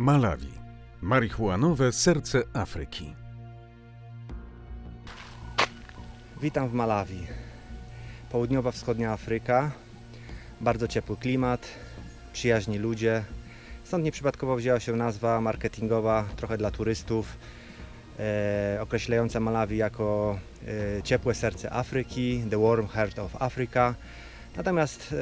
Malawi. Marihuanowe serce Afryki. Witam w Malawi. Południowa wschodnia Afryka. Bardzo ciepły klimat, przyjaźni ludzie. Stąd nieprzypadkowo wzięła się nazwa marketingowa, trochę dla turystów, określająca Malawi jako ciepłe serce Afryki, the warm heart of Africa. Natomiast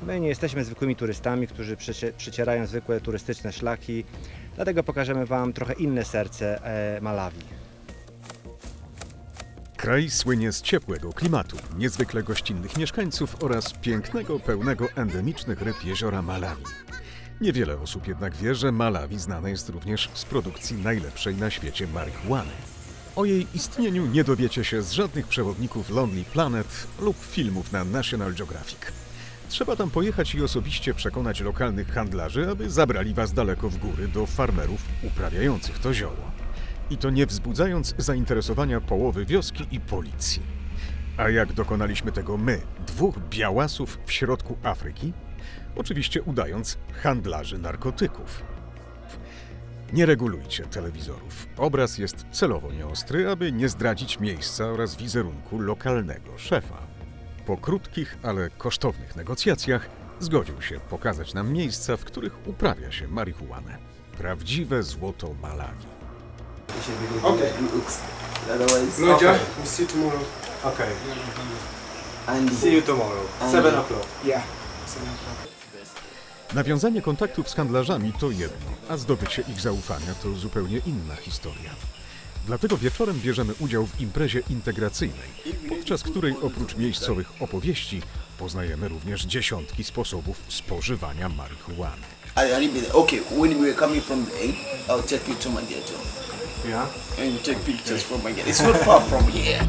my nie jesteśmy zwykłymi turystami, którzy przecierają zwykłe turystyczne szlaki, dlatego pokażemy Wam trochę inne serce Malawi. Kraj słynie z ciepłego klimatu, niezwykle gościnnych mieszkańców oraz pięknego, pełnego endemicznych ryb jeziora Malawi. Niewiele osób jednak wie, że Malawi znane jest również z produkcji najlepszej na świecie marihuany. O jej istnieniu nie dowiecie się z żadnych przewodników Lonely Planet lub filmów na National Geographic. Trzeba tam pojechać i osobiście przekonać lokalnych handlarzy, aby zabrali was daleko w góry do farmerów uprawiających to zioło. I to nie wzbudzając zainteresowania połowy wioski i policji. A jak dokonaliśmy tego my, dwóch białasów w środku Afryki? Oczywiście udając handlarzy narkotyków. Nie regulujcie telewizorów. Obraz jest celowo nieostry, aby nie zdradzić miejsca oraz wizerunku lokalnego szefa. Po krótkich, ale kosztownych negocjacjach zgodził się pokazać nam miejsca, w których uprawia się marihuanę. Prawdziwe złoto Malawi. Okay. Otherwise, Roger, okay. we'll see you tomorrow. Okay. And See you tomorrow. 7 o'clock. yeah, 7 o'clock. Nawiązanie kontaktów z handlarzami to jedno, a zdobycie ich zaufania to zupełnie inna historia. Dlatego wieczorem bierzemy udział w imprezie integracyjnej, podczas której oprócz miejscowych opowieści poznajemy również dziesiątki sposobów spożywania marihuany. Okay, when we're coming from the egg, I'll take you to my ghetto. Yeah. And you take pictures from my ghetto. It's not far from here.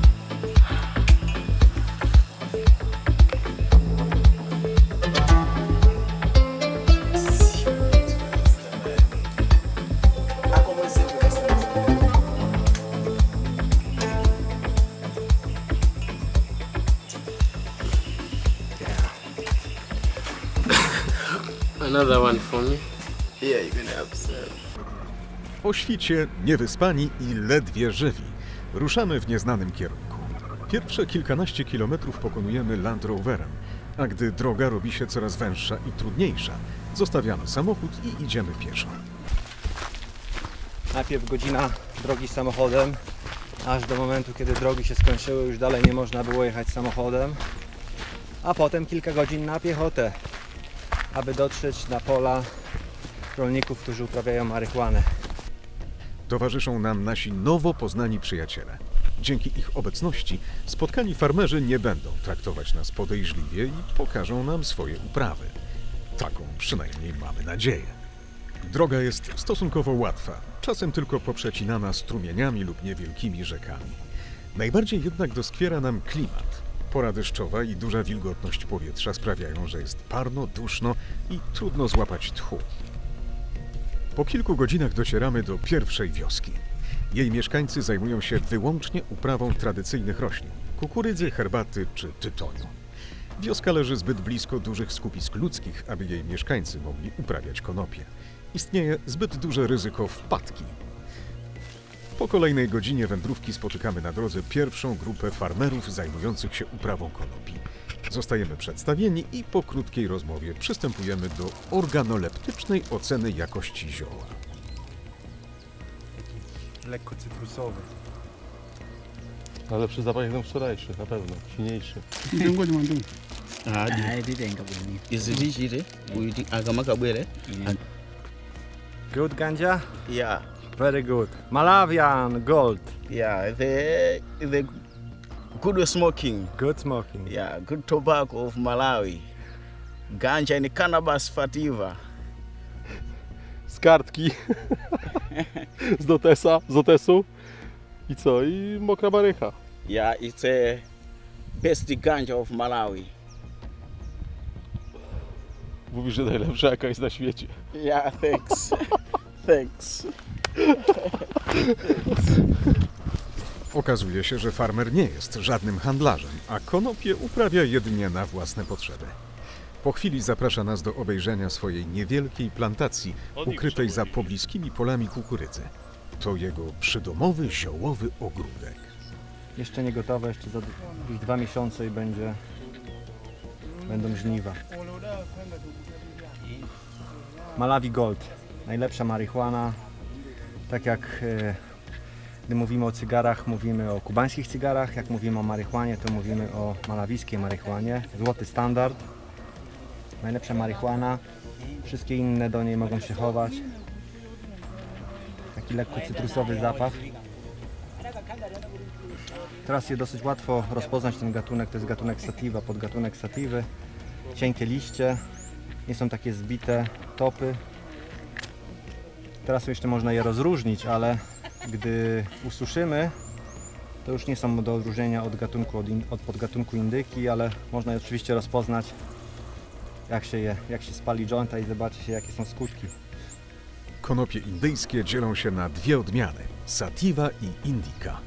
Another one for me. Yeah, you're gonna observe. O świcie, niewyspani i ledwie żywi, ruszamy w nieznanym kierunku. Pierwsze kilkanaście kilometrów pokonujemy Land Roverem, a gdy droga robi się coraz węższa i trudniejsza, zostawiamy samochód i idziemy pieszo. Najpierw godzina drogi samochodem, aż do momentu, kiedy drogi się skończyły, już dalej nie można było jechać samochodem, a potem kilka godzin na piechotę, aby dotrzeć na pola rolników, którzy uprawiają marihuanę. Towarzyszą nam nasi nowo poznani przyjaciele. Dzięki ich obecności spotkani farmerzy nie będą traktować nas podejrzliwie i pokażą nam swoje uprawy. Taką przynajmniej mamy nadzieję. Droga jest stosunkowo łatwa, czasem tylko poprzecinana strumieniami lub niewielkimi rzekami. Najbardziej jednak doskwiera nam klimat. Pora deszczowa i duża wilgotność powietrza sprawiają, że jest parno, duszno i trudno złapać tchu. Po kilku godzinach docieramy do pierwszej wioski. Jej mieszkańcy zajmują się wyłącznie uprawą tradycyjnych roślin – kukurydzy, herbaty czy tytoniu. Wioska leży zbyt blisko dużych skupisk ludzkich, aby jej mieszkańcy mogli uprawiać konopie. Istnieje zbyt duże ryzyko wpadki. Po kolejnej godzinie wędrówki spotykamy na drodze pierwszą grupę farmerów zajmujących się uprawą konopi. Zostajemy przedstawieni i po krótkiej rozmowie przystępujemy do organoleptycznej oceny jakości zioła. Lekko cytrusowy. Ale lepszy zapach jak ten wczorajszy, na pewno. Silniejszy. Is it easy? Good ganja? Yeah, Very good. Malawian gold. yeah. The good smoking. Good smoking. Yeah, good tobacco of Malawi. Ganja and cannabis sativa. Z kartki. z Otesu. I co? I mokra barycha. Yeah, it's a best ganja of Malawi. Mówisz, że najlepsza jaka jest na świecie. Yeah, thanks. Thanks. Okazuje się, że farmer nie jest żadnym handlarzem, a konopie uprawia jedynie na własne potrzeby. Po chwili zaprasza nas do obejrzenia swojej niewielkiej plantacji, ukrytej za pobliskimi polami kukurydzy. To jego przydomowy, ziołowy ogródek. Jeszcze nie gotowe, jeszcze za 2 miesiące i będą żniwa. Malawi Gold, najlepsza marihuana. Tak jak gdy mówimy o cygarach, mówimy o kubańskich cygarach, jak mówimy o marihuanie, to mówimy o malawijskiej marihuanie. Złoty standard, najlepsza marihuana, wszystkie inne do niej mogą się chować. Taki lekko cytrusowy zapach. Teraz jest dosyć łatwo rozpoznać ten gatunek, to jest gatunek sativa, podgatunek sativy. Cienkie liście, nie są takie zbite topy. Teraz jeszcze można je rozróżnić, ale gdy ususzymy, to już nie są do odróżnienia od podgatunku indyki, ale można je oczywiście rozpoznać, jak się spali jointa i zobaczy się, jakie są skutki. Konopie indyjskie dzielą się na dwie odmiany – sativa i indica.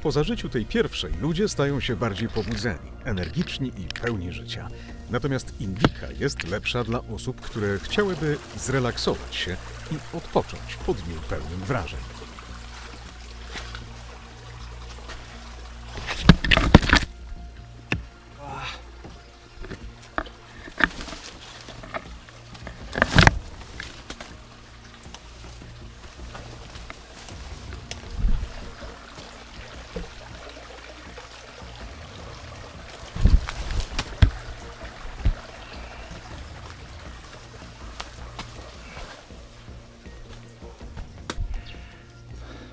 Po zażyciu tej pierwszej ludzie stają się bardziej pobudzeni, energiczni i pełni życia. Natomiast indica jest lepsza dla osób, które chciałyby zrelaksować się i odpocząć po dniu pełnym wrażeń.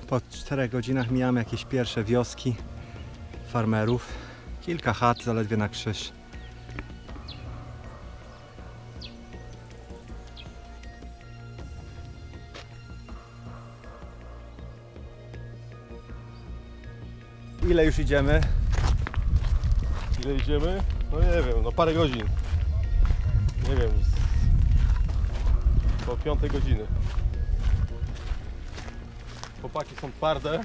Po 4 godzinach mijamy jakieś pierwsze wioski farmerów. Kilka chat zaledwie na krzyż. Ile już idziemy? Ile idziemy? No nie wiem, no parę godzin. Nie wiem, po 5 godziny. Chłopaki są twarde.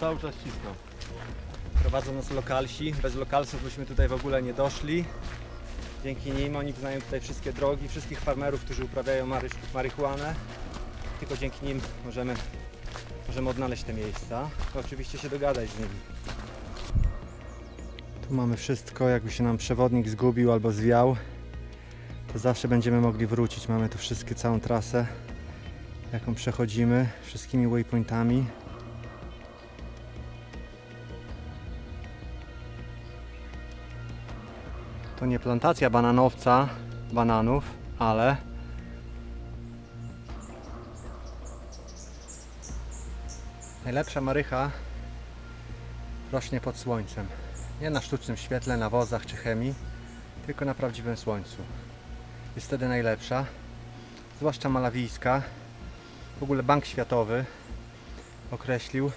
Cały czas cisną. Prowadzą nas lokalsi. Bez lokalsów byśmy tutaj w ogóle nie doszli. Dzięki nim oni znają tutaj wszystkie drogi, wszystkich farmerów, którzy uprawiają marihuanę. Tylko dzięki nim możemy odnaleźć te miejsca. To oczywiście się dogadać z nimi. Tu mamy wszystko. Jakby się nam przewodnik zgubił albo zwiał, to zawsze będziemy mogli wrócić. Mamy tu całą trasę, jaką przechodzimy, wszystkimi waypointami. To nie plantacja bananowca, bananów, ale najlepsza marycha rośnie pod słońcem. Nie na sztucznym świetle, na wozach czy chemii, tylko na prawdziwym słońcu. Jest wtedy najlepsza, zwłaszcza malawijska. W ogóle Bank Światowy określił,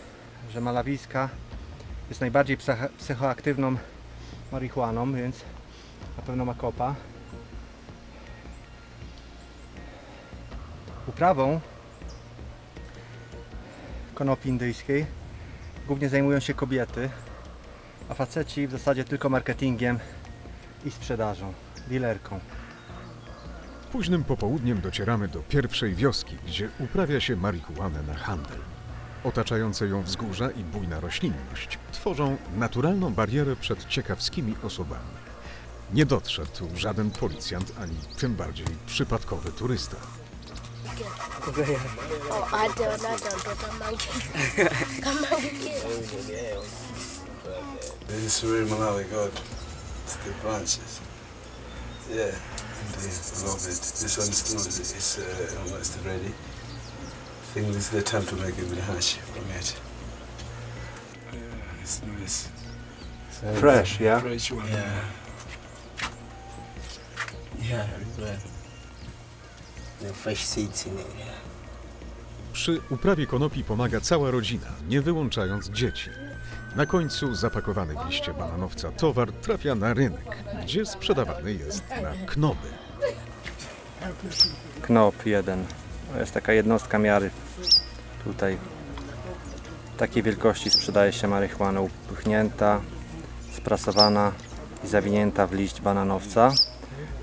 że malawijska jest najbardziej psychoaktywną marihuaną, więc na pewno ma kopa. Uprawą konopi indyjskiej głównie zajmują się kobiety, a faceci w zasadzie tylko marketingiem i sprzedażą, dealerką. Późnym popołudniem docieramy do pierwszej wioski, gdzie uprawia się marihuanę na handel. Otaczające ją wzgórza i bujna roślinność tworzą naturalną barierę przed ciekawskimi osobami. Nie dotrze tu żaden policjant, ani tym bardziej przypadkowy turysta. Oh, I don't get a monkey. Come on, This is really Malawi God. It's the branches. Yeah, I love it. This one is almost ready. I think this is the time to make a bilhash from it. Yeah, it's nice. Fresh, yeah? Fresh one. Yeah. Yeah, well, The fresh seeds in it. Yeah. Przy uprawie konopi pomaga cała rodzina, nie wyłączając dzieci. Na końcu zapakowany w liście bananowca towar trafia na rynek, gdzie sprzedawany jest na knoby. Knop 1. To jest taka jednostka miary. Tutaj takiej wielkości sprzedaje się marihuana upchnięta, sprasowana i zawinięta w liść bananowca.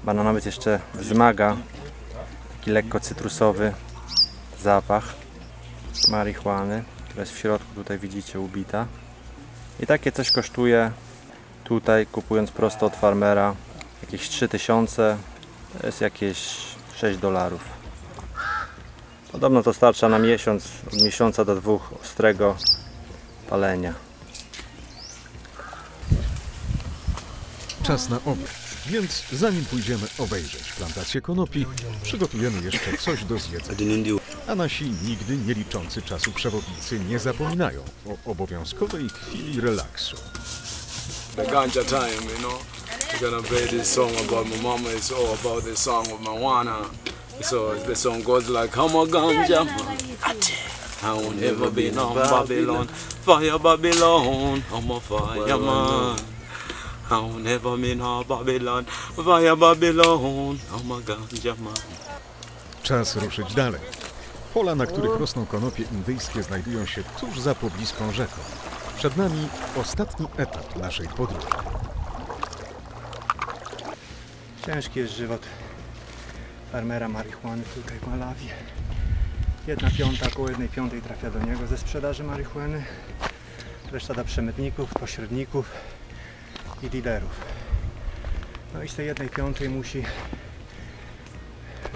Bananowiec jeszcze wzmaga taki lekko cytrusowy zapach marihuany, która jest w środku, tutaj widzicie, ubita. I takie coś kosztuje tutaj, kupując prosto od farmera, jakieś 3000, to jest jakieś $6. Podobno to starcza na miesiąc, od miesiąca do 2 ostrego palenia. Czas na obiad, więc zanim pójdziemy obejrzeć plantację konopi, przygotujemy jeszcze coś do zjedzenia. A nasi nigdy nie liczący czasu przewodnicy nie zapominają o obowiązkowej chwili relaksu. The ganja time, you know. We're gonna play this song about my mama. It's all about this song with marijuana. So the song goes like, I'm a ganja man. I won't ever be no Babylon. Fire Babylon. I'm a fireman. I won't ever be no Babylon. Fire Babylon. I'm a ganja man. Czas ruszyć dalej. Pola, na których rosną konopie indyjskie, znajdują się tuż za pobliską rzeką. Przed nami ostatni etap naszej podróży. Ciężki jest żywot farmera marihuany tutaj w Malawi. 1/5, około 1/5 trafia do niego ze sprzedaży marihuany. Reszta do przemytników, pośredników i dealerów. No i z tej 1/5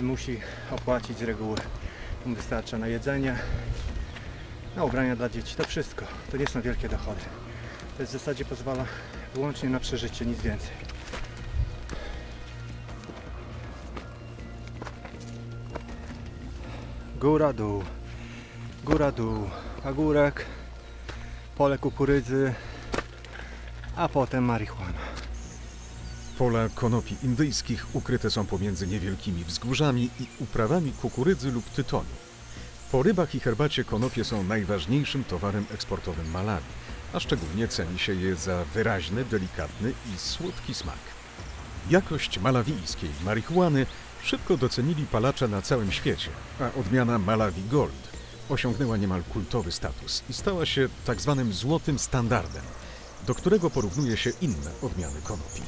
musi opłacić z reguły. Mu wystarcza na jedzenie, na ubrania dla dzieci. To wszystko. To nie są wielkie dochody. To jest w zasadzie pozwala wyłącznie na przeżycie, nic więcej. Góra, dół, pagórek, pole kukurydzy, a potem marihuana. Pola konopi indyjskich ukryte są pomiędzy niewielkimi wzgórzami i uprawami kukurydzy lub tytoniu. Po rybach i herbacie konopie są najważniejszym towarem eksportowym Malawi, a szczególnie ceni się je za wyraźny, delikatny i słodki smak. Jakość malawijskiej marihuany szybko docenili palacze na całym świecie, a odmiana Malawi Gold osiągnęła niemal kultowy status i stała się tak zwanym złotym standardem, do którego porównuje się inne odmiany konopi.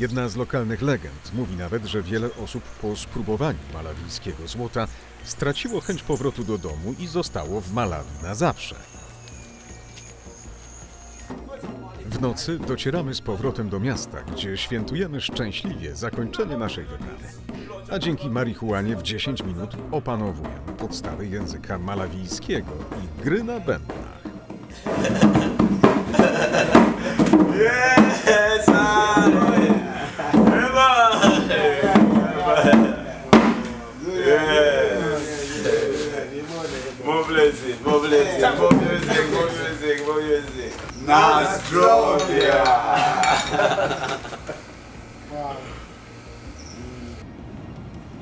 Jedna z lokalnych legend mówi nawet, że wiele osób po spróbowaniu malawijskiego złota straciło chęć powrotu do domu i zostało w Malawi na zawsze. W nocy docieramy z powrotem do miasta, gdzie świętujemy szczęśliwie zakończenie naszej wyprawy. A dzięki marihuanie w 10 minut opanowujemy podstawy języka malawijskiego i gry na bębnach.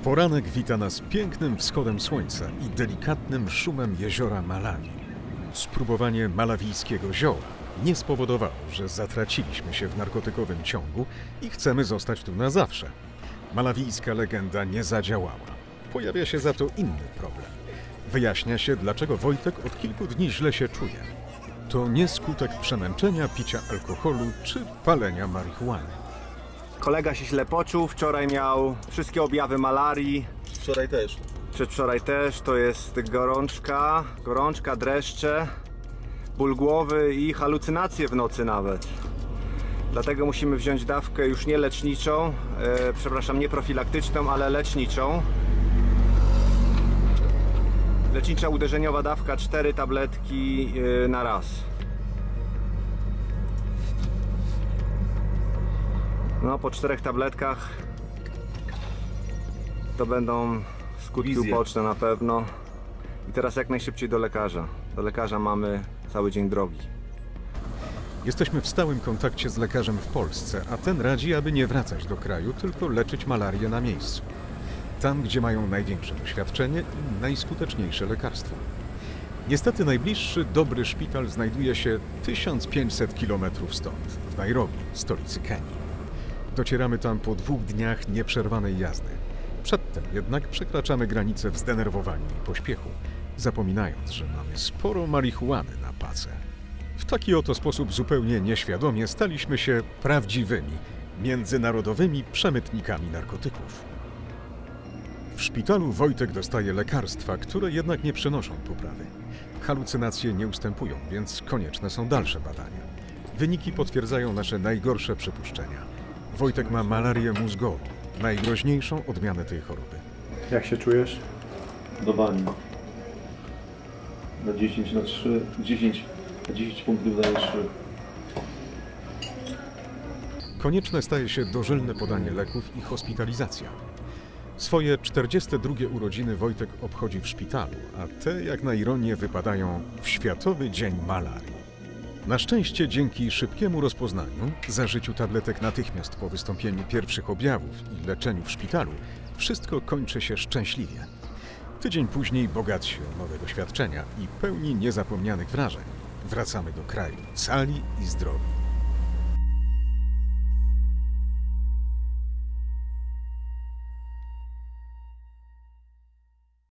Poranek wita nas pięknym wschodem słońca i delikatnym szumem jeziora Malawi. Spróbowanie malawijskiego zioła nie spowodowało, że zatraciliśmy się w narkotykowym ciągu i chcemy zostać tu na zawsze. Malawijska legenda nie zadziałała. Pojawia się za to inny problem. Wyjaśnia się, dlaczego Wojtek od kilku dni źle się czuje. To nie skutek przemęczenia, picia alkoholu czy palenia marihuany. Kolega się źle poczuł, wczoraj miał wszystkie objawy malarii. Wczoraj też. Przedwczoraj też, to jest gorączka, dreszcze, ból głowy i halucynacje w nocy nawet. Dlatego musimy wziąć dawkę już nie leczniczą, nie profilaktyczną, ale leczniczą. Lecznicza uderzeniowa dawka 4 tabletki na raz. No, po 4 tabletkach to będą skutki uboczne na pewno. I teraz jak najszybciej do lekarza. Do lekarza mamy cały dzień drogi. Jesteśmy w stałym kontakcie z lekarzem w Polsce, a ten radzi, aby nie wracać do kraju, tylko leczyć malarię na miejscu. Tam, gdzie mają największe doświadczenie i najskuteczniejsze lekarstwo. Niestety najbliższy dobry szpital znajduje się 1500 km stąd, w Nairobi, stolicy Kenii. Docieramy tam po 2 dniach nieprzerwanej jazdy. Przedtem jednak przekraczamy granicę w zdenerwowaniu i pośpiechu, zapominając, że mamy sporo marihuany na pace. W taki oto sposób zupełnie nieświadomie staliśmy się prawdziwymi, międzynarodowymi przemytnikami narkotyków. W szpitalu Wojtek dostaje lekarstwa, które jednak nie przynoszą poprawy. Halucynacje nie ustępują, więc konieczne są dalsze badania. Wyniki potwierdzają nasze najgorsze przypuszczenia. Wojtek ma malarię mózgową, najgroźniejszą odmianę tej choroby. Jak się czujesz? Do bani. Na 10 na 3, 10 punktów daje 3. Konieczne staje się dożylne podanie leków i hospitalizacja. Swoje 42 urodziny Wojtek obchodzi w szpitalu, a te, jak na ironię, wypadają w Światowy Dzień Malarii. Na szczęście dzięki szybkiemu rozpoznaniu, zażyciu tabletek natychmiast po wystąpieniu pierwszych objawów i leczeniu w szpitalu, wszystko kończy się szczęśliwie. Tydzień później, bogatsi o nowe doświadczenia i pełni niezapomnianych wrażeń, wracamy do kraju cali i zdrowi.